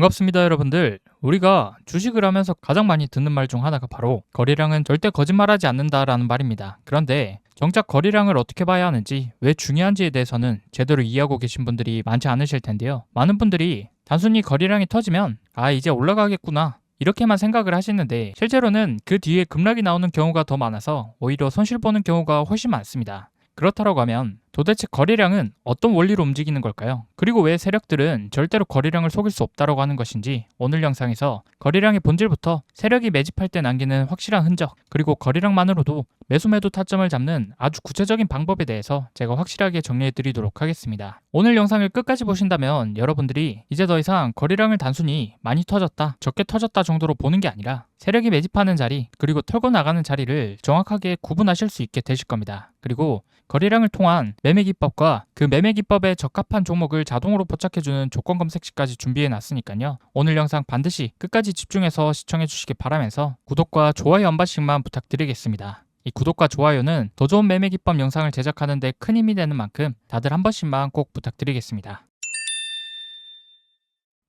반갑습니다, 여러분들. 우리가 주식을 하면서 가장 많이 듣는 말 중 하나가 바로 거래량은 절대 거짓말하지 않는다라는 말입니다. 그런데 정작 거래량을 어떻게 봐야 하는지, 왜 중요한지에 대해서는 제대로 이해하고 계신 분들이 많지 않으실 텐데요. 많은 분들이 단순히 거래량이 터지면 이제 올라가겠구나, 이렇게만 생각을 하시는데, 실제로는 그 뒤에 급락이 나오는 경우가 더 많아서 오히려 손실 보는 경우가 훨씬 많습니다. 그렇다고 하면 도대체 거래량은 어떤 원리로 움직이는 걸까요? 그리고 왜 세력들은 절대로 거래량을 속일 수 없다고 하는 것인지, 오늘 영상에서 거래량의 본질부터 세력이 매집할 때 남기는 확실한 흔적, 그리고 거래량만으로도 매수 매도 타점을 잡는 아주 구체적인 방법에 대해서 제가 확실하게 정리해 드리도록 하겠습니다. 오늘 영상을 끝까지 보신다면 여러분들이 이제 더 이상 거래량을 단순히 많이 터졌다, 적게 터졌다 정도로 보는 게 아니라 세력이 매집하는 자리, 그리고 털고 나가는 자리를 정확하게 구분하실 수 있게 되실 겁니다. 그리고 거래량을 통한 매매 기법과 그 매매 기법에 적합한 종목을 자동으로 포착해주는 조건 검색시까지 준비해 놨으니까요. 오늘 영상 반드시 끝까지 집중해서 시청해 주시기 바라면서 구독과 좋아요 한 번씩만 부탁드리겠습니다. 이 구독과 좋아요는 더 좋은 매매 기법 영상을 제작하는 데 큰 힘이 되는 만큼 다들 한 번씩만 꼭 부탁드리겠습니다.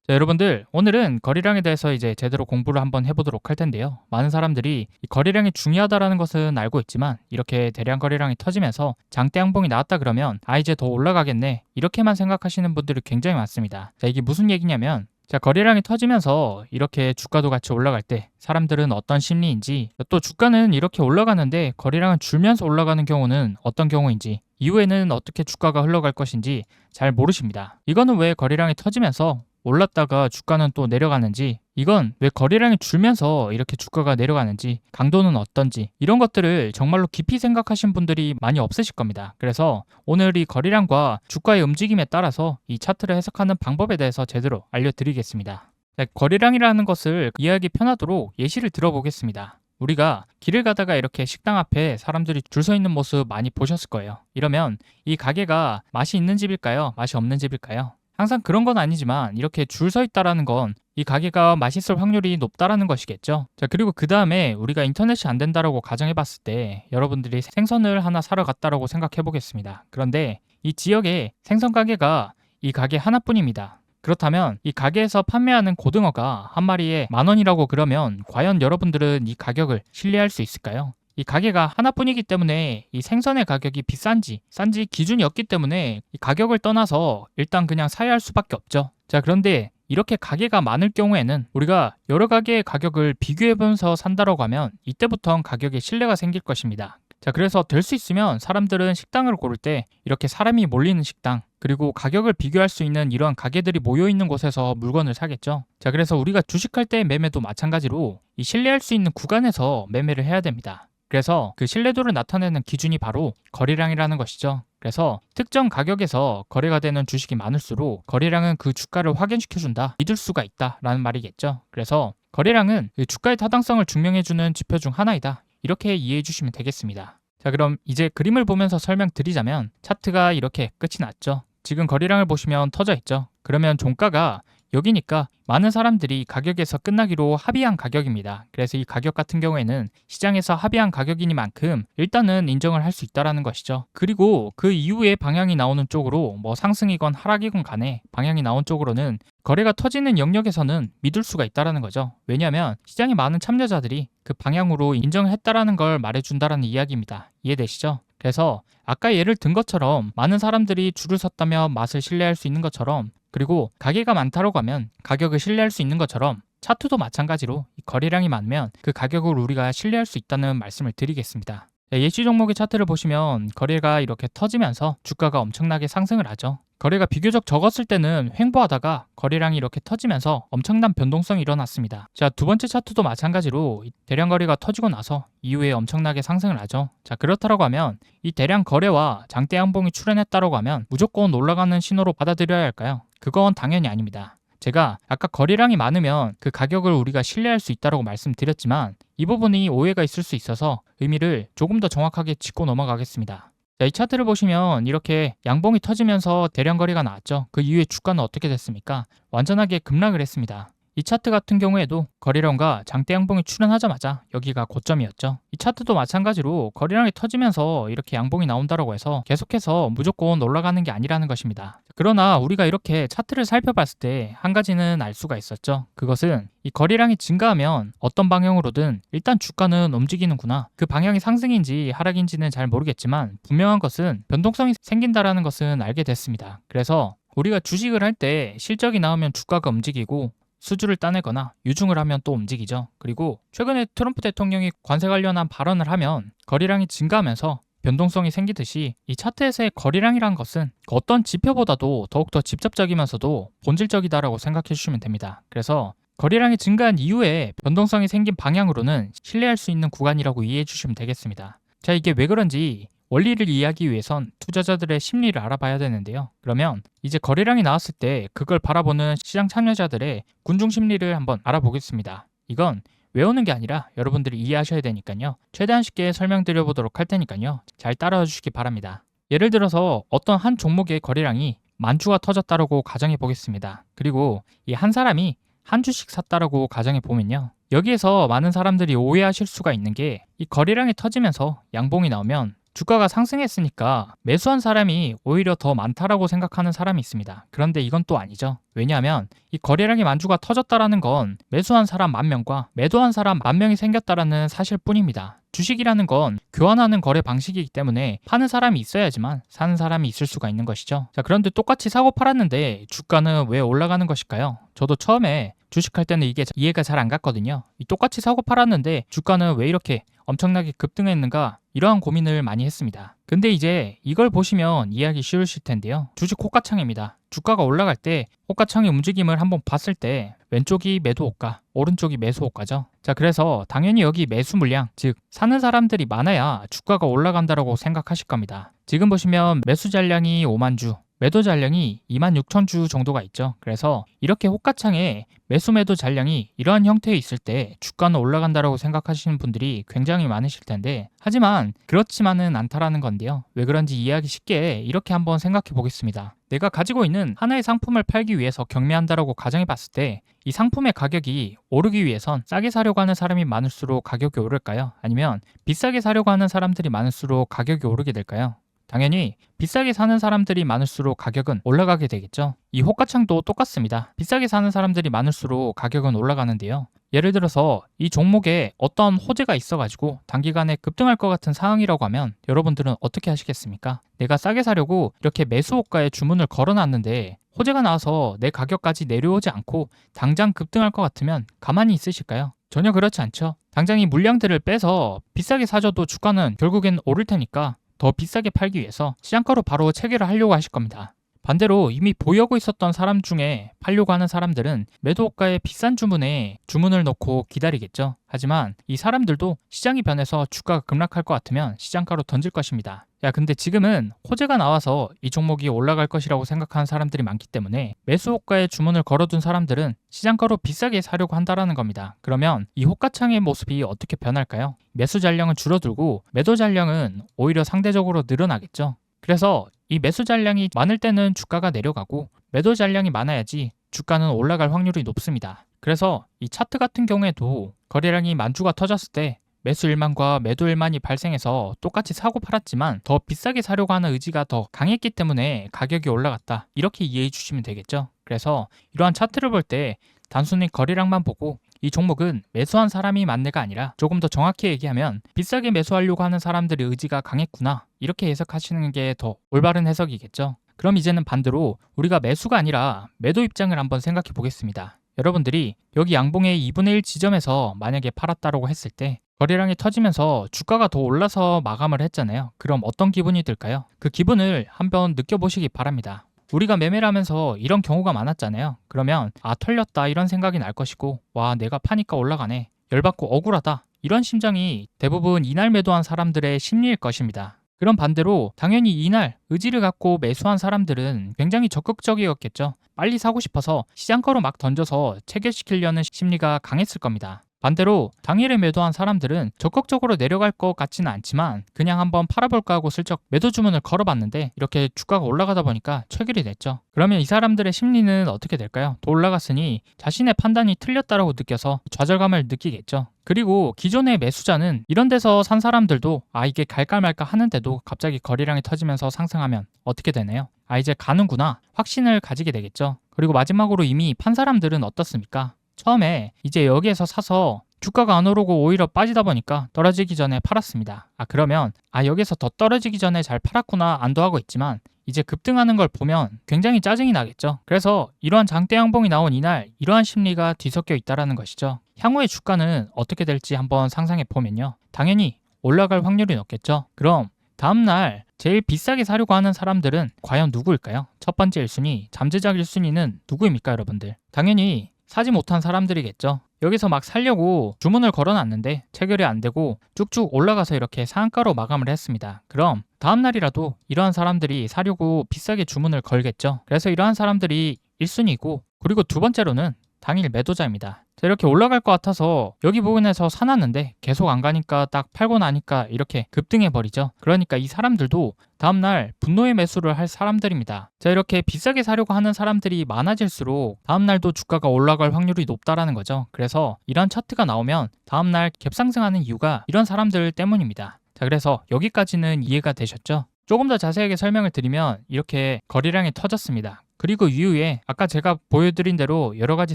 자, 여러분들, 오늘은 거래량에 대해서 이제 제대로 공부를 한번 해보도록 할 텐데요. 많은 사람들이 이 거래량이 중요하다라는 것은 알고 있지만, 이렇게 대량 거래량이 터지면서 장대 양봉이 나왔다 그러면 이제 더 올라가겠네, 이렇게만 생각하시는 분들이 굉장히 많습니다. 자, 이게 무슨 얘기냐면, 자, 거래량이 터지면서 이렇게 주가도 같이 올라갈 때 사람들은 어떤 심리인지, 또 주가는 이렇게 올라가는데 거래량은 줄면서 올라가는 경우는 어떤 경우인지, 이후에는 어떻게 주가가 흘러갈 것인지 잘 모르십니다. 이거는 왜 거래량이 터지면서 올랐다가 주가는 또 내려가는지, 이건 왜 거래량이 줄면서 이렇게 주가가 내려가는지, 강도는 어떤지, 이런 것들을 정말로 깊이 생각하신 분들이 많이 없으실 겁니다. 그래서 오늘 이 거래량과 주가의 움직임에 따라서 이 차트를 해석하는 방법에 대해서 제대로 알려드리겠습니다. 네, 거래량이라는 것을 이해하기 편하도록 예시를 들어보겠습니다. 우리가 길을 가다가 이렇게 식당 앞에 사람들이 줄 서 있는 모습 많이 보셨을 거예요. 이러면 이 가게가 맛이 있는 집일까요? 맛이 없는 집일까요? 항상 그런 건 아니지만 이렇게 줄 서 있다라는 건 이 가게가 맛있을 확률이 높다라는 것이겠죠. 자, 그리고 그 다음에 우리가 인터넷이 안 된다라고 가정해 봤을 때 여러분들이 생선을 하나 사러 갔다라고 생각해 보겠습니다. 그런데 이 지역에 생선 가게가 이 가게 하나뿐입니다. 그렇다면 이 가게에서 판매하는 고등어가 한 마리에 10,000원이라고 그러면 과연 여러분들은 이 가격을 신뢰할 수 있을까요? 이 가게가 하나뿐이기 때문에 이 생선의 가격이 비싼지 싼지 기준이 없기 때문에 이 가격을 떠나서 일단 그냥 사야 할 수밖에 없죠. 자, 그런데 이렇게 가게가 많을 경우에는 우리가 여러 가게의 가격을 비교해보면서 산다라고 하면 이때부터 가격에 신뢰가 생길 것입니다. 자, 그래서 될 수 있으면 사람들은 식당을 고를 때 이렇게 사람이 몰리는 식당, 그리고 가격을 비교할 수 있는 이러한 가게들이 모여 있는 곳에서 물건을 사겠죠. 자, 그래서 우리가 주식할 때의 매매도 마찬가지로 이 신뢰할 수 있는 구간에서 매매를 해야 됩니다. 그래서 그 신뢰도를 나타내는 기준이 바로 거래량이라는 것이죠. 그래서 특정 가격에서 거래가 되는 주식이 많을수록 거래량은 그 주가를 확인시켜준다, 믿을 수가 있다라는 말이겠죠. 그래서 거래량은 주가의 타당성을 증명해주는 지표 중 하나이다, 이렇게 이해해 주시면 되겠습니다. 자, 그럼 이제 그림을 보면서 설명드리자면, 차트가 이렇게 끝이 났죠. 지금 거래량을 보시면 터져 있죠. 그러면 종가가 여기니까 많은 사람들이 가격에서 끝나기로 합의한 가격입니다. 그래서 이 가격 같은 경우에는 시장에서 합의한 가격이니만큼 일단은 인정을 할 수 있다라는 것이죠. 그리고 그 이후에 방향이 나오는 쪽으로 상승이건 하락이건 간에 방향이 나온 쪽으로는 거래가 터지는 영역에서는 믿을 수가 있다라는 거죠. 왜냐하면 시장의 많은 참여자들이 그 방향으로 인정을 했다라는 걸 말해준다라는 이야기입니다. 이해되시죠? 그래서 아까 예를 든 것처럼 많은 사람들이 줄을 섰다면 맛을 신뢰할 수 있는 것처럼, 그리고 가게가 많다고 하면 가격을 신뢰할 수 있는 것처럼, 차트도 마찬가지로 거래량이 많으면 그 가격을 우리가 신뢰할 수 있다는 말씀을 드리겠습니다. 예시 종목의 차트를 보시면 거래가 이렇게 터지면서 주가가 엄청나게 상승을 하죠. 거래가 비교적 적었을 때는 횡보하다가 거래량이 이렇게 터지면서 엄청난 변동성이 일어났습니다. 자, 두 번째 차트도 마찬가지로 대량 거래가 터지고 나서 이후에 엄청나게 상승을 하죠. 자, 그렇다고 하면 이 대량 거래와 장대 양봉이 출현했다고 하면 무조건 올라가는 신호로 받아들여야 할까요? 그건 당연히 아닙니다. 제가 아까 거래량이 많으면 그 가격을 우리가 신뢰할 수 있다고 말씀드렸지만, 이 부분이 오해가 있을 수 있어서 의미를 조금 더 정확하게 짚고 넘어가겠습니다. 자, 이 차트를 보시면 이렇게 양봉이 터지면서 대량 거래가 나왔죠. 그 이후에 주가는 어떻게 됐습니까? 완전하게 급락을 했습니다. 이 차트 같은 경우에도 거래량과 장대 양봉이 출현하자마자 여기가 고점이었죠. 이 차트도 마찬가지로 거래량이 터지면서 이렇게 양봉이 나온다고 해서 계속해서 무조건 올라가는 게 아니라는 것입니다. 그러나 우리가 이렇게 차트를 살펴봤을 때 한 가지는 알 수가 있었죠. 그것은 이 거래량이 증가하면 어떤 방향으로든 일단 주가는 움직이는구나. 그 방향이 상승인지 하락인지는 잘 모르겠지만 분명한 것은 변동성이 생긴다라는 것은 알게 됐습니다. 그래서 우리가 주식을 할 때 실적이 나오면 주가가 움직이고 수주를 따내거나 유중을 하면 또 움직이죠. 그리고 최근에 트럼프 대통령이 관세 관련한 발언을 하면 거래량이 증가하면서 변동성이 생기듯이 이 차트에서의 거래량이란 것은 어떤 지표보다도 더욱더 직접적이면서도 본질적이다라고 생각해 주시면 됩니다. 그래서 거래량이 증가한 이후에 변동성이 생긴 방향으로는 신뢰할 수 있는 구간이라고 이해해 주시면 되겠습니다. 자, 이게 왜 그런지 원리를 이해하기 위해선 투자자들의 심리를 알아봐야 되는데요. 그러면 이제 거래량이 나왔을 때 그걸 바라보는 시장 참여자들의 군중 심리를 한번 알아보겠습니다. 이건 외우는 게 아니라 여러분들이 이해하셔야 되니까요. 최대한 쉽게 설명드려 보도록 할 테니까요. 잘 따라와 주시기 바랍니다. 예를 들어서 어떤 한 종목의 거래량이 만주가 터졌다라고 가정해 보겠습니다. 그리고 이 한 사람이 한 주씩 샀다라고 가정해 보면요. 여기에서 많은 사람들이 오해하실 수가 있는 게 이 거래량이 터지면서 양봉이 나오면 주가가 상승했으니까 매수한 사람이 오히려 더 많다라고 생각하는 사람이 있습니다. 그런데 이건 또 아니죠. 왜냐하면 이 거래량의 만주가 터졌다라는 건 매수한 사람 10,000명과 매도한 사람 10,000명이 생겼다라는 사실뿐입니다. 주식이라는 건 교환하는 거래 방식이기 때문에 파는 사람이 있어야지만 사는 사람이 있을 수가 있는 것이죠. 자, 그런데 똑같이 사고 팔았는데 주가는 왜 올라가는 것일까요? 저도 처음에 주식할 때는 이게 이해가 잘 안 갔거든요. 똑같이 사고 팔았는데 주가는 왜 이렇게 엄청나게 급등했는가 이러한 고민을 많이 했습니다. 근데 이제 이걸 보시면 이해하기 쉬우실 텐데요. 주식 호가창입니다. 주가가 올라갈 때 호가창의 움직임을 한번 봤을 때 왼쪽이 매도 호가, 오른쪽이 매수 호가죠. 자, 그래서 당연히 여기 매수 물량, 즉 사는 사람들이 많아야 주가가 올라간다라고 생각하실 겁니다. 지금 보시면 매수 잔량이 5만 주, 매도 잔량이 26,000주 정도가 있죠. 그래서 이렇게 호가창에 매수 매도 잔량이 이러한 형태에 있을 때 주가는 올라간다라고 생각하시는 분들이 굉장히 많으실 텐데 하지만 그렇지만은 않다라는 건데요. 왜 그런지 이해하기 쉽게 이렇게 한번 생각해 보겠습니다. 내가 가지고 있는 하나의 상품을 팔기 위해서 경매한다라고 가정해 봤을 때 이 상품의 가격이 오르기 위해선 싸게 사려고 하는 사람이 많을수록 가격이 오를까요? 아니면 비싸게 사려고 하는 사람들이 많을수록 가격이 오르게 될까요? 당연히 비싸게 사는 사람들이 많을수록 가격은 올라가게 되겠죠. 이 호가창도 똑같습니다. 비싸게 사는 사람들이 많을수록 가격은 올라가는데요. 예를 들어서 이 종목에 어떤 호재가 있어가지고 단기간에 급등할 것 같은 상황이라고 하면 여러분들은 어떻게 하시겠습니까? 내가 싸게 사려고 이렇게 매수 호가에 주문을 걸어놨는데 호재가 나와서 내 가격까지 내려오지 않고 당장 급등할 것 같으면 가만히 있으실까요? 전혀 그렇지 않죠. 당장 이 물량들을 빼서 비싸게 사줘도 주가는 결국엔 오를 테니까 더 비싸게 팔기 위해서 시장가로 바로 체결을 하려고 하실 겁니다. 반대로 이미 보유하고 있었던 사람 중에 팔려고 하는 사람들은 매도 호가의 비싼 주문에 주문을 넣고 기다리겠죠. 하지만 이 사람들도 시장이 변해서 주가가 급락할 것 같으면 시장가로 던질 것입니다. 야, 근데 지금은 호재가 나와서 이 종목이 올라갈 것이라고 생각하는 사람들이 많기 때문에 매수 호가에 주문을 걸어둔 사람들은 시장가로 비싸게 사려고 한다라는 겁니다. 그러면 이 호가창의 모습이 어떻게 변할까요? 매수 잔량은 줄어들고 매도 잔량은 오히려 상대적으로 늘어나겠죠. 그래서 이 매수 잔량이 많을 때는 주가가 내려가고 매도 잔량이 많아야지 주가는 올라갈 확률이 높습니다. 그래서 이 차트 같은 경우에도 거래량이 만주가 터졌을 때 매수 일만과 매도 일만이 발생해서 똑같이 사고 팔았지만 더 비싸게 사려고 하는 의지가 더 강했기 때문에 가격이 올라갔다. 이렇게 이해해 주시면 되겠죠. 그래서 이러한 차트를 볼 때 단순히 거래량만 보고 이 종목은 매수한 사람이 만내가 아니라 조금 더 정확히 얘기하면 비싸게 매수하려고 하는 사람들의 의지가 강했구나. 이렇게 해석하시는 게 더 올바른 해석이겠죠. 그럼 이제는 반대로 우리가 매수가 아니라 매도 입장을 한번 생각해 보겠습니다. 여러분들이 여기 양봉의 2분의 1 지점에서 만약에 팔았다라고 했을 때 거래량이 터지면서 주가가 더 올라서 마감을 했잖아요. 그럼 어떤 기분이 들까요? 그 기분을 한번 느껴보시기 바랍니다. 우리가 매매를 하면서 이런 경우가 많았잖아요. 그러면 털렸다 이런 생각이 날 것이고 와 내가 파니까 올라가네. 열받고 억울하다. 이런 심정이 대부분 이날 매도한 사람들의 심리일 것입니다. 그럼 반대로 당연히 이날 의지를 갖고 매수한 사람들은 굉장히 적극적이었겠죠. 빨리 사고 싶어서 시장가로 막 던져서 체결시키려는 심리가 강했을 겁니다. 반대로 당일에 매도한 사람들은 적극적으로 내려갈 것 같지는 않지만 그냥 한번 팔아볼까 하고 슬쩍 매도 주문을 걸어봤는데 이렇게 주가가 올라가다 보니까 체결이 됐죠. 그러면 이 사람들의 심리는 어떻게 될까요? 더 올라갔으니 자신의 판단이 틀렸다라고 느껴서 좌절감을 느끼겠죠. 그리고 기존의 매수자는 이런 데서 산 사람들도 이게 갈까 말까 하는데도 갑자기 거래량이 터지면서 상승하면 어떻게 되나요? 이제 가는구나 확신을 가지게 되겠죠. 그리고 마지막으로 이미 판 사람들은 어떻습니까? 처음에 이제 여기에서 사서 주가가 안 오르고 오히려 빠지다 보니까 떨어지기 전에 팔았습니다. 그러면 여기서 더 떨어지기 전에 잘 팔았구나 안도 하고 있지만 이제 급등하는 걸 보면 굉장히 짜증이 나겠죠. 그래서 이러한 장대 양봉이 나온 이날 이러한 심리가 뒤섞여 있다라는 것이죠. 향후의 주가는 어떻게 될지 한번 상상해 보면요. 당연히 올라갈 확률이 높겠죠. 그럼 다음날 제일 비싸게 사려고 하는 사람들은 과연 누구일까요? 첫 번째 1순위, 잠재적 1순위는 누구입니까, 여러분들? 당연히 사지 못한 사람들이겠죠. 여기서 막 살려고 주문을 걸어놨는데 체결이 안 되고 쭉쭉 올라가서 이렇게 상한가로 마감을 했습니다. 그럼 다음날이라도 이러한 사람들이 사려고 비싸게 주문을 걸겠죠. 그래서 이러한 사람들이 1순위고 그리고 두 번째로는 당일 매도자입니다. 이렇게 올라갈 것 같아서 여기 부분에서 사놨는데 계속 안 가니까 딱 팔고 나니까 이렇게 급등해 버리죠. 그러니까 이 사람들도 다음날 분노의 매수를 할 사람들입니다. 이렇게 비싸게 사려고 하는 사람들이 많아질수록 다음날도 주가가 올라갈 확률이 높다라는 거죠. 그래서 이런 차트가 나오면 다음날 갭상승하는 이유가 이런 사람들 때문입니다. 그래서 여기까지는 이해가 되셨죠? 조금 더 자세하게 설명을 드리면 이렇게 거래량이 터졌습니다. 그리고 이후에 아까 제가 보여드린 대로 여러 가지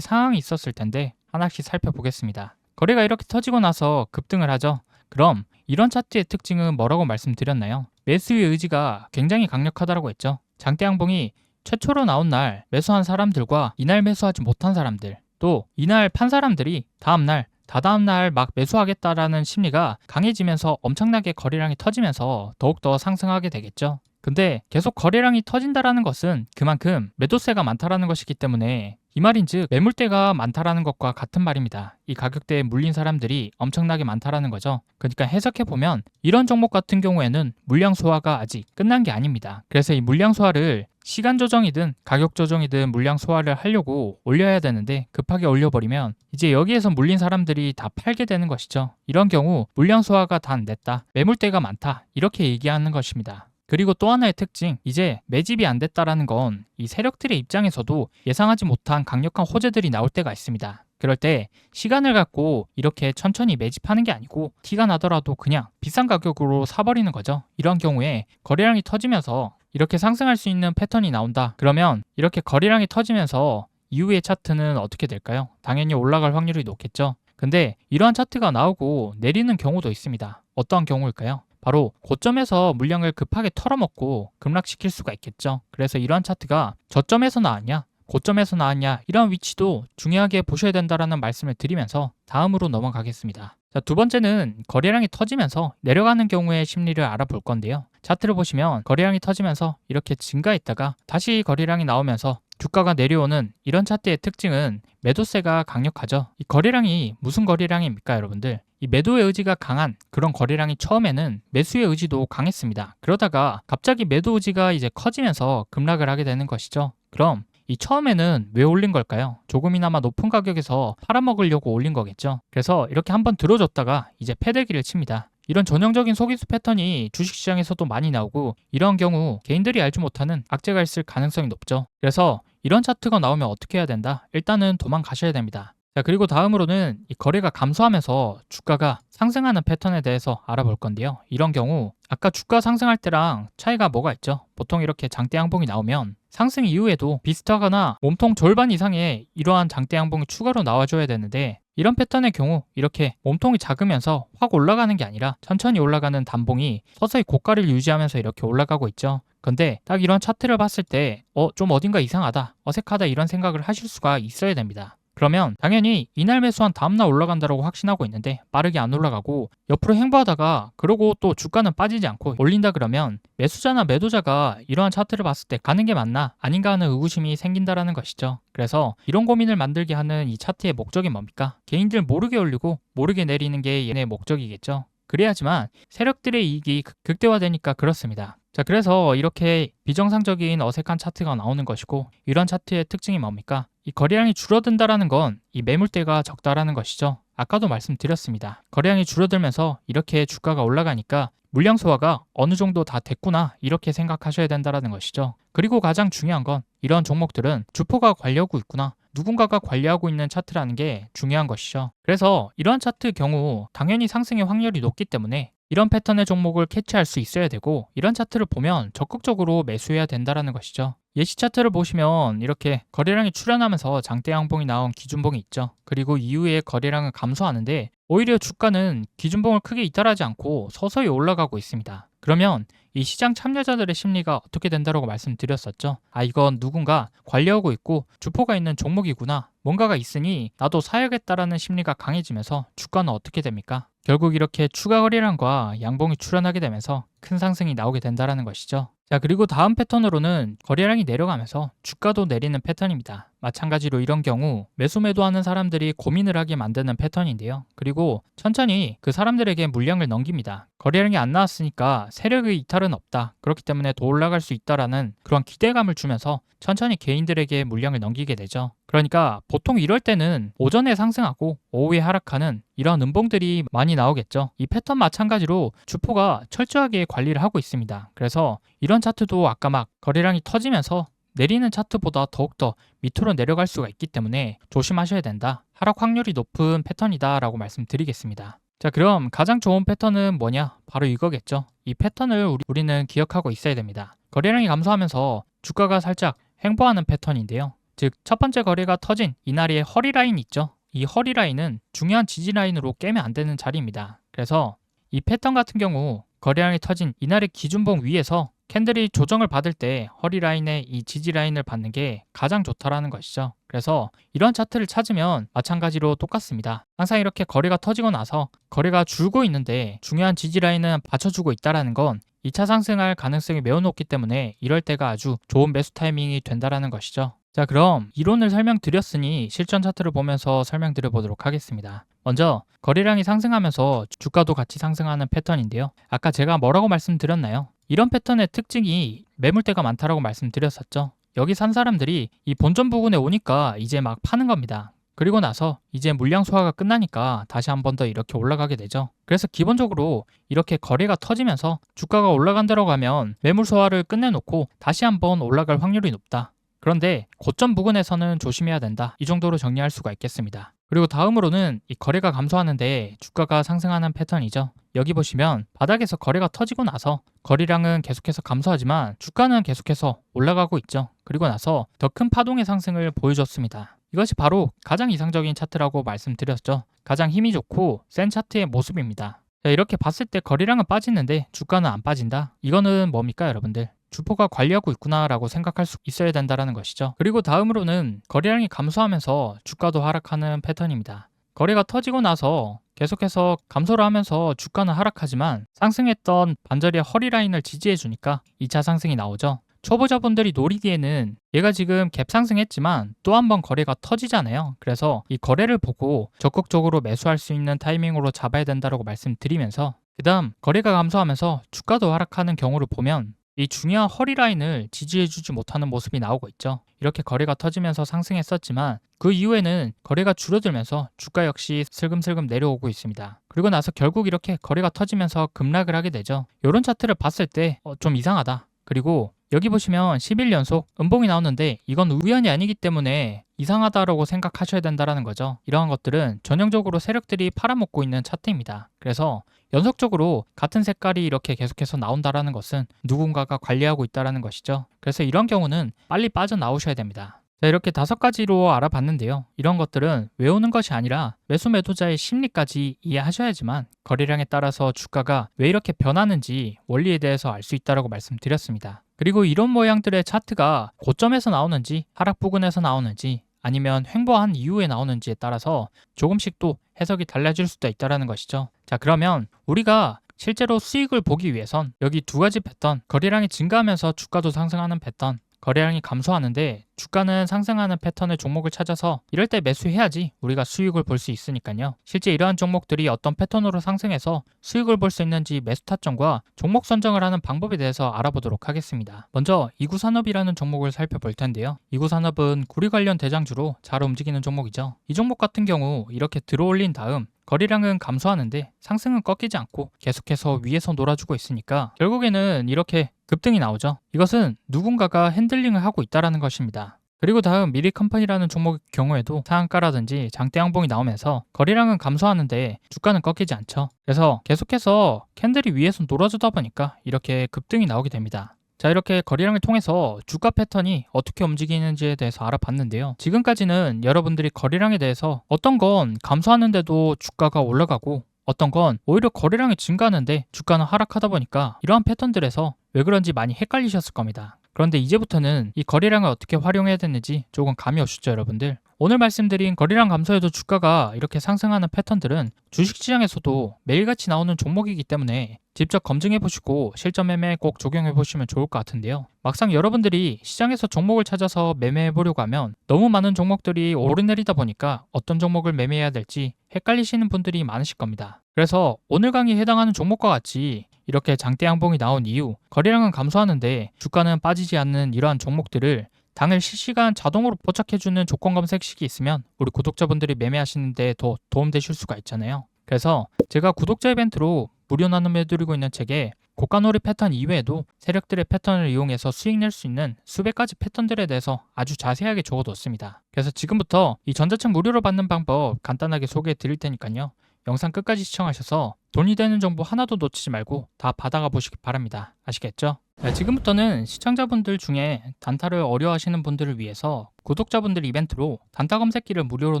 상황이 있었을 텐데 하나씩 살펴보겠습니다. 거래가 이렇게 터지고 나서 급등을 하죠. 그럼 이런 차트의 특징은 뭐라고 말씀드렸나요? 매수의 의지가 굉장히 강력하다고 했죠. 장대 양봉이 최초로 나온 날 매수한 사람들과 이날 매수하지 못한 사람들, 또 이날 판 사람들이 다음날 다다음날 막 매수하겠다라는 심리가 강해지면서 엄청나게 거래량이 터지면서 더욱더 상승하게 되겠죠. 근데 계속 거래량이 터진다라는 것은 그만큼 매도세가 많다라는 것이기 때문에 이 말인즉 매물대가 많다라는 것과 같은 말입니다. 이 가격대에 물린 사람들이 엄청나게 많다라는 거죠. 그러니까 해석해보면 이런 종목 같은 경우에는 물량 소화가 아직 끝난 게 아닙니다. 그래서 이 물량 소화를 시간 조정이든 가격 조정이든 물량 소화를 하려고 올려야 되는데 급하게 올려버리면 이제 여기에서 물린 사람들이 다 팔게 되는 것이죠. 이런 경우 물량 소화가 다 안 됐다, 매물대가 많다 이렇게 얘기하는 것입니다. 그리고 또 하나의 특징, 이제 매집이 안 됐다라는 건 이 세력들의 입장에서도 예상하지 못한 강력한 호재들이 나올 때가 있습니다. 그럴 때 시간을 갖고 이렇게 천천히 매집하는 게 아니고 티가 나더라도 그냥 비싼 가격으로 사버리는 거죠. 이런 경우에 거래량이 터지면서 이렇게 상승할 수 있는 패턴이 나온다. 그러면 이렇게 거래량이 터지면서 이후의 차트는 어떻게 될까요? 당연히 올라갈 확률이 높겠죠. 근데 이러한 차트가 나오고 내리는 경우도 있습니다. 어떠한 경우일까요? 바로 고점에서 물량을 급하게 털어먹고 급락시킬 수가 있겠죠. 그래서 이러한 차트가 저점에서 나왔냐 고점에서 나왔냐 이런 위치도 중요하게 보셔야 된다라는 말씀을 드리면서 다음으로 넘어가겠습니다. 두 번째는 거래량이 터지면서 내려가는 경우의 심리를 알아볼 건데요. 차트를 보시면 거래량이 터지면서 이렇게 증가했다가 다시 거래량이 나오면서 주가가 내려오는 이런 차트의 특징은 매도세가 강력하죠. 이 거래량이 무슨 거래량입니까, 여러분들? 이 매도의 의지가 강한 그런 거래량이 처음에는 매수의 의지도 강했습니다. 그러다가 갑자기 매도 의지가 이제 커지면서 급락을 하게 되는 것이죠. 그럼 이 처음에는 왜 올린 걸까요? 조금이나마 높은 가격에서 팔아먹으려고 올린 거겠죠. 그래서 이렇게 한번 들어줬다가 이제 패대기를 칩니다. 이런 전형적인 속이수 패턴이 주식시장에서도 많이 나오고 이런 경우 개인들이 알지 못하는 악재가 있을 가능성이 높죠. 그래서 이런 차트가 나오면 어떻게 해야 된다? 일단은 도망가셔야 됩니다. 그리고 다음으로는 이 거래가 감소하면서 주가가 상승하는 패턴에 대해서 알아볼 건데요. 이런 경우 아까 주가 상승할 때랑 차이가 뭐가 있죠? 보통 이렇게 장대 양봉이 나오면 상승 이후에도 비슷하거나 몸통 절반 이상의 이러한 장대 양봉이 추가로 나와줘야 되는데 이런 패턴의 경우 이렇게 몸통이 작으면서 확 올라가는 게 아니라 천천히 올라가는 단봉이 서서히 고가를 유지하면서 이렇게 올라가고 있죠. 근데 딱 이런 차트를 봤을 때 좀 어딘가 이상하다, 어색하다 이런 생각을 하실 수가 있어야 됩니다. 그러면 당연히 이날 매수한 다음날 올라간다고 확신하고 있는데 빠르게 안 올라가고 옆으로 행보하다가 그러고 또 주가는 빠지지 않고 올린다 그러면 매수자나 매도자가 이러한 차트를 봤을 때 가는 게 맞나 아닌가 하는 의구심이 생긴다라는 것이죠. 그래서 이런 고민을 만들게 하는 이 차트의 목적이 뭡니까? 개인들 모르게 올리고 모르게 내리는 게 얘네의 목적이겠죠. 그래야지만 세력들의 이익이 극대화되니까 그렇습니다. 그래서 이렇게 비정상적인 어색한 차트가 나오는 것이고 이런 차트의 특징이 뭡니까? 이 거래량이 줄어든다라는 건 이 매물대가 적다라는 것이죠. 아까도 말씀드렸습니다. 거래량이 줄어들면서 이렇게 주가가 올라가니까 물량 소화가 어느 정도 다 됐구나 이렇게 생각하셔야 된다는 것이죠. 그리고 가장 중요한 건 이런 종목들은 주포가 관리하고 있구나. 누군가가 관리하고 있는 차트라는 게 중요한 것이죠. 그래서 이러한 차트 경우 당연히 상승의 확률이 높기 때문에 이런 패턴의 종목을 캐치할 수 있어야 되고 이런 차트를 보면 적극적으로 매수해야 된다는 것이죠. 예시 차트를 보시면 이렇게 거래량이 출현하면서 장대 양봉이 나온 기준봉이 있죠. 그리고 이후에 거래량은 감소하는데 오히려 주가는 기준봉을 크게 이탈하지 않고 서서히 올라가고 있습니다. 그러면 이 시장 참여자들의 심리가 어떻게 된다고 말씀드렸었죠. 이건 누군가 관리하고 있고 주포가 있는 종목이구나. 뭔가가 있으니 나도 사야겠다라는 심리가 강해지면서 주가는 어떻게 됩니까? 결국 이렇게 추가 거래량과 양봉이 출현하게 되면서 큰 상승이 나오게 된다는 것이죠. 자, 그리고 다음 패턴으로는 거래량이 내려가면서 주가도 내리는 패턴입니다. 마찬가지로 이런 경우 매수 매도하는 사람들이 고민을 하게 만드는 패턴인데요. 그리고 천천히 그 사람들에게 물량을 넘깁니다. 거래량이 안 나왔으니까 세력의 이탈은 없다. 그렇기 때문에 더 올라갈 수 있다라는 그런 기대감을 주면서 천천히 개인들에게 물량을 넘기게 되죠. 그러니까 보통 이럴 때는 오전에 상승하고 오후에 하락하는 이런 음봉들이 많이 나오겠죠. 이 패턴 마찬가지로 주포가 철저하게 관리를 하고 있습니다. 그래서 이런 차트도 아까 막 거래량이 터지면서 내리는 차트보다 더욱더 밑으로 내려갈 수가 있기 때문에 조심하셔야 된다. 하락 확률이 높은 패턴이다 라고 말씀드리겠습니다. 자, 그럼 가장 좋은 패턴은 뭐냐? 바로 이거겠죠. 이 패턴을 우리는 기억하고 있어야 됩니다. 거래량이 감소하면서 주가가 살짝 횡보하는 패턴인데요. 즉, 첫 번째 거래가 터진 이날의 허리라인 있죠. 이 허리라인은 중요한 지지라인으로 깨면 안 되는 자리입니다. 그래서 이 패턴 같은 경우 거래량이 터진 이날의 기준봉 위에서 캔들이 조정을 받을 때 허리라인의 이 지지라인을 받는 게 가장 좋다라는 것이죠. 그래서 이런 차트를 찾으면 마찬가지로 똑같습니다. 항상 이렇게 거래가 터지고 나서 거래가 줄고 있는데 중요한 지지라인은 받쳐주고 있다는 건 2차 상승할 가능성이 매우 높기 때문에 이럴 때가 아주 좋은 매수 타이밍이 된다는 것이죠. 자, 그럼 이론을 설명드렸으니 실전 차트를 보면서 설명드려 보도록 하겠습니다. 먼저 거래량이 상승하면서 주가도 같이 상승하는 패턴인데요. 아까 제가 뭐라고 말씀드렸나요? 이런 패턴의 특징이 매물대가 많다라고 말씀드렸었죠. 여기 산 사람들이 이 본전 부근에 오니까 이제 막 파는 겁니다. 그리고 나서 이제 물량 소화가 끝나니까 다시 한 번 더 이렇게 올라가게 되죠. 그래서 기본적으로 이렇게 거래가 터지면서 주가가 올라간다고 하면 매물 소화를 끝내놓고 다시 한번 올라갈 확률이 높다. 그런데 고점 부근에서는 조심해야 된다. 이 정도로 정리할 수가 있겠습니다. 그리고 다음으로는 이 거래가 감소하는데 주가가 상승하는 패턴이죠. 여기 보시면 바닥에서 거래가 터지고 나서 거래량은 계속해서 감소하지만 주가는 계속해서 올라가고 있죠. 그리고 나서 더 큰 파동의 상승을 보여줬습니다. 이것이 바로 가장 이상적인 차트라고 말씀드렸죠. 가장 힘이 좋고 센 차트의 모습입니다. 자, 이렇게 봤을 때 거래량은 빠지는데 주가는 안 빠진다. 이거는 뭡니까, 여러분들? 주포가 관리하고 있구나라고 생각할 수 있어야 된다는 것이죠. 그리고 다음으로는 거래량이 감소하면서 주가도 하락하는 패턴입니다. 거래가 터지고 나서 계속해서 감소를 하면서 주가는 하락하지만 상승했던 반절의 허리라인을 지지해 주니까 2차 상승이 나오죠. 초보자분들이 노리기에는 얘가 지금 갭 상승했지만 또 한 번 거래가 터지잖아요. 그래서 이 거래를 보고 적극적으로 매수할 수 있는 타이밍으로 잡아야 된다고 말씀드리면서 그 다음 거래가 감소하면서 주가도 하락하는 경우를 보면 이 중요한 허리라인을 지지해주지 못하는 모습이 나오고 있죠. 이렇게 거래가 터지면서 상승했었지만 그 이후에는 거래가 줄어들면서 주가 역시 슬금슬금 내려오고 있습니다. 그리고 나서 결국 이렇게 거래가 터지면서 급락을 하게 되죠. 이런 차트를 봤을 때 좀 이상하다. 그리고 여기 보시면 10일 연속 음봉이 나오는데 이건 우연이 아니기 때문에 이상하다라고 생각하셔야 된다는 거죠. 이러한 것들은 전형적으로 세력들이 팔아먹고 있는 차트입니다. 그래서 연속적으로 같은 색깔이 이렇게 계속해서 나온다라는 것은 누군가가 관리하고 있다는 것이죠. 그래서 이런 경우는 빨리 빠져나오셔야 됩니다. 자, 이렇게 5가지로 알아봤는데요. 이런 것들은 외우는 것이 아니라 매수 매도자의 심리까지 이해하셔야지만 거래량에 따라서 주가가 왜 이렇게 변하는지 원리에 대해서 알 수 있다고 말씀드렸습니다. 그리고 이런 모양들의 차트가 고점에서 나오는지 하락 부근에서 나오는지 아니면 횡보한 이후에 나오는지에 따라서 조금씩 또 해석이 달라질 수도 있다는 것이죠. 자, 그러면 우리가 실제로 수익을 보기 위해선 여기 2가지 패턴, 거래량이 증가하면서 주가도 상승하는 패턴, 거래량이 감소하는데 주가는 상승하는 패턴의 종목을 찾아서 이럴 때 매수해야지 우리가 수익을 볼 수 있으니까요. 실제 이러한 종목들이 어떤 패턴으로 상승해서 수익을 볼 수 있는지 매수 타점과 종목 선정을 하는 방법에 대해서 알아보도록 하겠습니다. 먼저 이구산업이라는 종목을 살펴볼 텐데요. 이구산업은 구리 관련 대장주로 잘 움직이는 종목이죠. 이 종목 같은 경우 이렇게 들어올린 다음 거래량은 감소하는데 상승은 꺾이지 않고 계속해서 위에서 놀아주고 있으니까 결국에는 이렇게 급등이 나오죠. 이것은 누군가가 핸들링을 하고 있다는 것입니다. 그리고 다음 미리컴퍼니라는 종목의 경우에도 상한가라든지 장대 양봉이 나오면서 거래량은 감소하는데 주가는 꺾이지 않죠. 그래서 계속해서 캔들이 위에서 놀아주다 보니까 이렇게 급등이 나오게 됩니다. 자, 이렇게 거래량을 통해서 주가 패턴이 어떻게 움직이는지에 대해서 알아봤는데요. 지금까지는 여러분들이 거래량에 대해서 어떤 건 감소하는데도 주가가 올라가고 어떤 건 오히려 거래량이 증가하는데 주가는 하락하다 보니까 이러한 패턴들에서 왜 그런지 많이 헷갈리셨을 겁니다. 그런데 이제부터는 이 거래량을 어떻게 활용해야 되는지 조금 감이 오셨죠, 여러분들? 오늘 말씀드린 거래량 감소에도 주가가 이렇게 상승하는 패턴들은 주식시장에서도 매일같이 나오는 종목이기 때문에 직접 검증해보시고 실전 매매에 꼭 적용해보시면 좋을 것 같은데요. 막상 여러분들이 시장에서 종목을 찾아서 매매해보려고 하면 너무 많은 종목들이 오르내리다 보니까 어떤 종목을 매매해야 될지 헷갈리시는 분들이 많으실 겁니다. 그래서 오늘 강의에 해당하는 종목과 같이 이렇게 장대 양봉이 나온 이후 거래량은 감소하는데 주가는 빠지지 않는 이러한 종목들을 당일 실시간 자동으로 포착해주는 조건 검색식이 있으면 우리 구독자분들이 매매하시는데 더 도움되실 수가 있잖아요. 그래서 제가 구독자 이벤트로 무료 나눔해드리고 있는 책에 고가놀이 패턴 이외에도 세력들의 패턴을 이용해서 수익 낼 수 있는 수백 가지 패턴들에 대해서 아주 자세하게 적어뒀습니다. 그래서 지금부터 이 전자책 무료로 받는 방법 간단하게 소개해 드릴 테니까요. 영상 끝까지 시청하셔서 돈이 되는 정보 하나도 놓치지 말고 다 받아가 보시기 바랍니다. 아시겠죠? 네, 지금부터는 시청자분들 중에 단타를 어려워하시는 분들을 위해서 구독자분들 이벤트로 단타 검색기를 무료로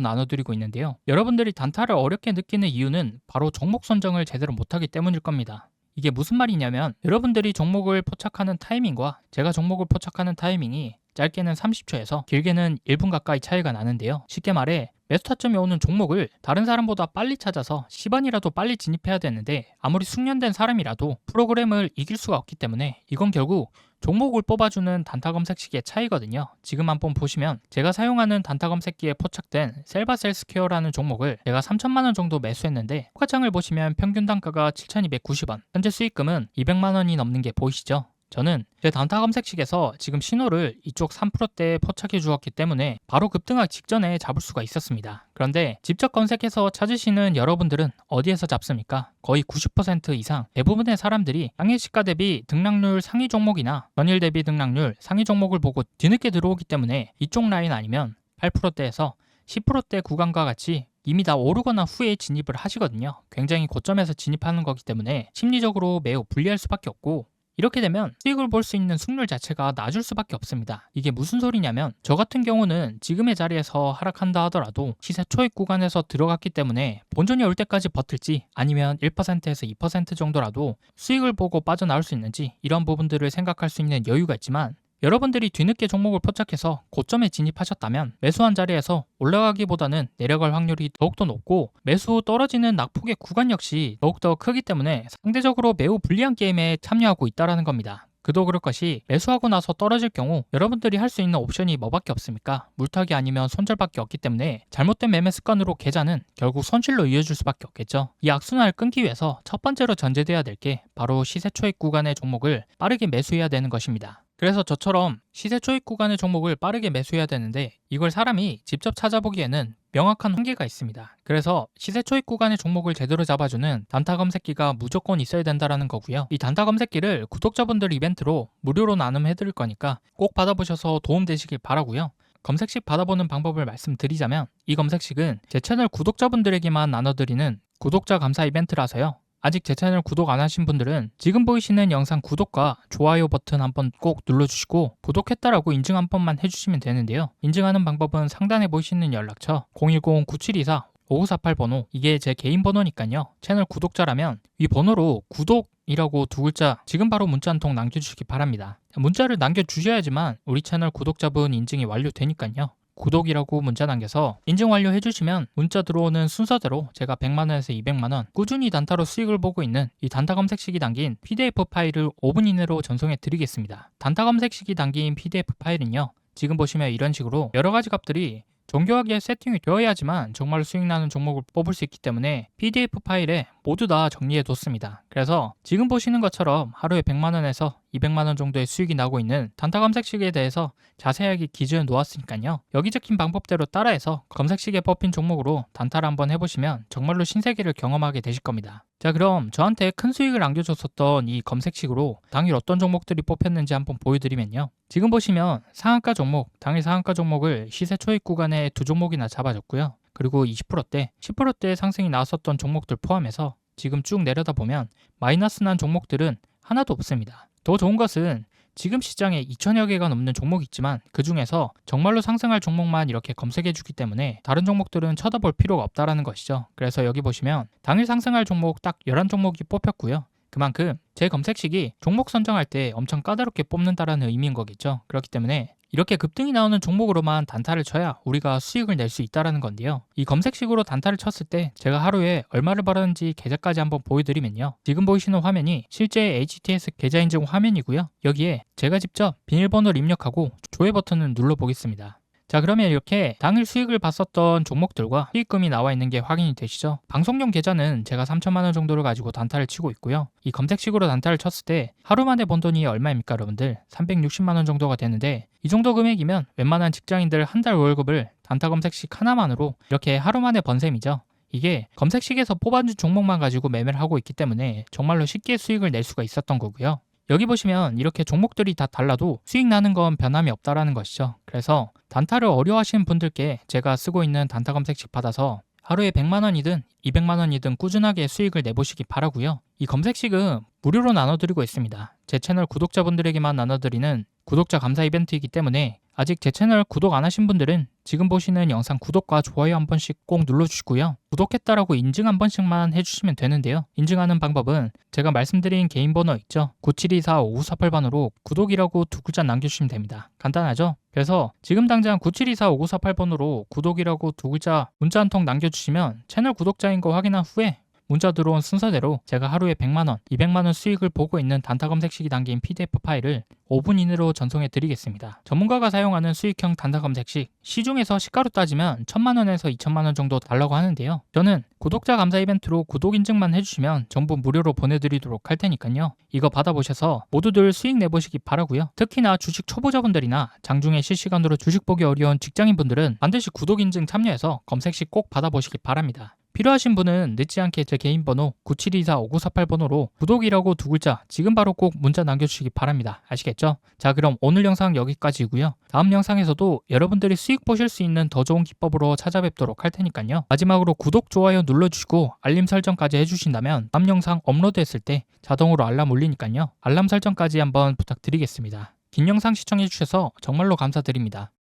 나눠드리고 있는데요. 여러분들이 단타를 어렵게 느끼는 이유는 바로 종목 선정을 제대로 못하기 때문일 겁니다. 이게 무슨 말이냐면 여러분들이 종목을 포착하는 타이밍과 제가 종목을 포착하는 타이밍이 짧게는 30초에서 길게는 1분 가까이 차이가 나는데요. 쉽게 말해 매수 타점이 오는 종목을 다른 사람보다 빨리 찾아서 10원이라도 빨리 진입해야 되는데 아무리 숙련된 사람이라도 프로그램을 이길 수가 없기 때문에 이건 결국 종목을 뽑아주는 단타 검색식의 차이거든요. 지금 한번 보시면 제가 사용하는 단타 검색기에 포착된 셀바셀스퀘어라는 종목을 제가 3천만 원 정도 매수했는데 호가창을 보시면 평균 단가가 7,290원, 현재 수익금은 200만 원이 넘는 게 보이시죠? 저는 제 단타 검색식에서 지금 신호를 이쪽 3%대에 포착해 주었기 때문에 바로 급등하기 직전에 잡을 수가 있었습니다. 그런데 직접 검색해서 찾으시는 여러분들은 어디에서 잡습니까? 거의 90% 이상 대부분의 사람들이 당일 시가 대비 등락률 상위 종목이나 전일 대비 등락률 상위 종목을 보고 뒤늦게 들어오기 때문에 이쪽 라인 아니면 8%대에서 10%대 구간과 같이 이미 다 오르거나 후에 진입을 하시거든요. 굉장히 고점에서 진입하는 거기 때문에 심리적으로 매우 불리할 수밖에 없고 이렇게 되면 수익을 볼 수 있는 승률 자체가 낮을 수밖에 없습니다. 이게 무슨 소리냐면 저 같은 경우는 지금의 자리에서 하락한다 하더라도 시세 초입 구간에서 들어갔기 때문에 본전이 올 때까지 버틸지 아니면 1%에서 2% 정도라도 수익을 보고 빠져나올 수 있는지 이런 부분들을 생각할 수 있는 여유가 있지만 여러분들이 뒤늦게 종목을 포착해서 고점에 진입하셨다면 매수한 자리에서 올라가기보다는 내려갈 확률이 더욱더 높고 매수 후 떨어지는 낙폭의 구간 역시 더욱더 크기 때문에 상대적으로 매우 불리한 게임에 참여하고 있다는 겁니다. 그도 그럴 것이 매수하고 나서 떨어질 경우 여러분들이 할 수 있는 옵션이 뭐밖에 없습니까? 물타기 아니면 손절밖에 없기 때문에 잘못된 매매 습관으로 계좌는 결국 손실로 이어질 수밖에 없겠죠. 이 악순환을 끊기 위해서 첫 번째로 전제돼야 될 게 바로 시세 초입 구간의 종목을 빠르게 매수해야 되는 것입니다. 그래서 저처럼 시세 초입 구간의 종목을 빠르게 매수해야 되는데 이걸 사람이 직접 찾아보기에는 명확한 한계가 있습니다. 그래서 시세 초입 구간의 종목을 제대로 잡아주는 단타 검색기가 무조건 있어야 된다는 거고요. 이 단타 검색기를 구독자분들 이벤트로 무료로 나눔해드릴 거니까 꼭 받아보셔서 도움되시길 바라고요. 검색식 받아보는 방법을 말씀드리자면 이 검색식은 제 채널 구독자분들에게만 나눠드리는 구독자 감사 이벤트라서요. 아직 제 채널 구독 안 하신 분들은 지금 보이시는 영상 구독과 좋아요 버튼 한번 꼭 눌러주시고 구독했다라고 인증 한 번만 해주시면 되는데요. 인증하는 방법은 상단에 보이시는 연락처 010-9724-5948 번호, 이게 제 개인 번호니까요. 채널 구독자라면 이 번호로 구독이라고 두 글자 지금 바로 문자 한 통 남겨주시기 바랍니다. 문자를 남겨주셔야지만 우리 채널 구독자분 인증이 완료되니까요. 구독이라고 문자 남겨서 인증 완료 해주시면 문자 들어오는 순서대로 제가 100만원에서 200만원 꾸준히 단타로 수익을 보고 있는 이 단타 검색식이 담긴 PDF 파일을 5분 이내로 전송해 드리겠습니다. 단타 검색식이 담긴 PDF 파일은요. 지금 보시면 이런 식으로 여러가지 값들이 정교하게 세팅이 되어야지만 정말 수익 나는 종목을 뽑을 수 있기 때문에 PDF 파일에 모두 다 정리해 뒀습니다. 그래서 지금 보시는 것처럼 하루에 100만원에서 200만 원 정도의 수익이 나고 있는 단타 검색식에 대해서 자세하게 기준을 놓았으니까요. 여기 적힌 방법대로 따라해서 검색식에 뽑힌 종목으로 단타를 한번 해보시면 정말로 신세계를 경험하게 되실 겁니다. 자, 그럼 저한테 큰 수익을 안겨줬었던 이 검색식으로 당일 어떤 종목들이 뽑혔는지 한번 보여드리면요. 지금 보시면 상한가 종목, 당일 상한가 종목을 시세 초입 구간에 두 종목이나 잡아줬고요. 그리고 20%대, 10%대 상승이 나왔었던 종목들 포함해서 지금 쭉 내려다 보면 마이너스 난 종목들은 하나도 없습니다. 더 좋은 것은 지금 시장에 2천여 개가 넘는 종목이 있지만 그 중에서 정말로 상승할 종목만 이렇게 검색해 주기 때문에 다른 종목들은 쳐다볼 필요가 없다라는 것이죠. 그래서 여기 보시면 당일 상승할 종목 딱 11종목이 뽑혔고요. 그만큼 제 검색식이 종목 선정할 때 엄청 까다롭게 뽑는다라는 의미인 거겠죠. 그렇기 때문에 이렇게 급등이 나오는 종목으로만 단타를 쳐야 우리가 수익을 낼 수 있다라는 건데요. 이 검색식으로 단타를 쳤을 때 제가 하루에 얼마를 벌었는지 계좌까지 한번 보여드리면요. 지금 보이시는 화면이 실제 HTS 계좌 인증 화면이고요. 여기에 제가 직접 비밀번호를 입력하고 조회 버튼을 눌러보겠습니다. 자, 그러면 이렇게 당일 수익을 봤었던 종목들과 수익금이 나와 있는 게 확인이 되시죠? 방송용 계좌는 제가 3천만 원 정도를 가지고 단타를 치고 있고요. 이 검색식으로 단타를 쳤을 때 하루 만에 번 돈이 얼마입니까, 여러분들? 360만 원 정도가 되는데 이 정도 금액이면 웬만한 직장인들 한 달 월급을 단타 검색식 하나만으로 이렇게 하루 만에 번 셈이죠. 이게 검색식에서 뽑아준 종목만 가지고 매매를 하고 있기 때문에 정말로 쉽게 수익을 낼 수가 있었던 거고요. 여기 보시면 이렇게 종목들이 다 달라도 수익 나는 건 변함이 없다라는 것이죠. 그래서 단타를 어려워하시는 분들께 제가 쓰고 있는 단타 검색식 받아서 하루에 100만 원이든 200만 원이든 꾸준하게 수익을 내보시기 바라고요. 이 검색식은 무료로 나눠드리고 있습니다. 제 채널 구독자분들에게만 나눠드리는 구독자 감사 이벤트이기 때문에 아직 제 채널 구독 안 하신 분들은 지금 보시는 영상 구독과 좋아요 한 번씩 꼭 눌러주시고요. 구독했다라고 인증 한 번씩만 해주시면 되는데요. 인증하는 방법은 제가 말씀드린 개인 번호 있죠? 9724-5948번으로 구독이라고 두 글자 남겨주시면 됩니다. 간단하죠? 그래서 지금 당장 9724-5948번으로 구독이라고 두 글자 문자 한 통 남겨주시면 채널 구독자인 거 확인한 후에 문자 들어온 순서대로 제가 하루에 100만 원, 200만 원 수익을 보고 있는 단타 검색식이 담긴 PDF 파일을 5분 이내로 전송해 드리겠습니다. 전문가가 사용하는 수익형 단타 검색식, 시중에서 시가로 따지면 1,000만 원에서 2천만 원 정도 달라고 하는데요. 저는 구독자 감사 이벤트로 구독 인증만 해주시면 전부 무료로 보내드리도록 할 테니까요. 이거 받아보셔서 모두들 수익 내보시기 바라고요. 특히나 주식 초보자분들이나 장중에 실시간으로 주식 보기 어려운 직장인분들은 반드시 구독 인증 참여해서 검색식 꼭 받아보시기 바랍니다. 필요하신 분은 늦지 않게 제 개인 번호 9724-5948번호로 구독이라고 두 글자 지금 바로 꼭 문자 남겨주시기 바랍니다. 아시겠죠? 자, 그럼 오늘 영상 여기까지고요. 다음 영상에서도 여러분들이 수익 보실 수 있는 더 좋은 기법으로 찾아뵙도록 할 테니까요. 마지막으로 구독, 좋아요 눌러주시고 알림 설정까지 해주신다면 다음 영상 업로드했을 때 자동으로 알람 울리니까요. 알람 설정까지 한번 부탁드리겠습니다. 긴 영상 시청해주셔서 정말로 감사드립니다.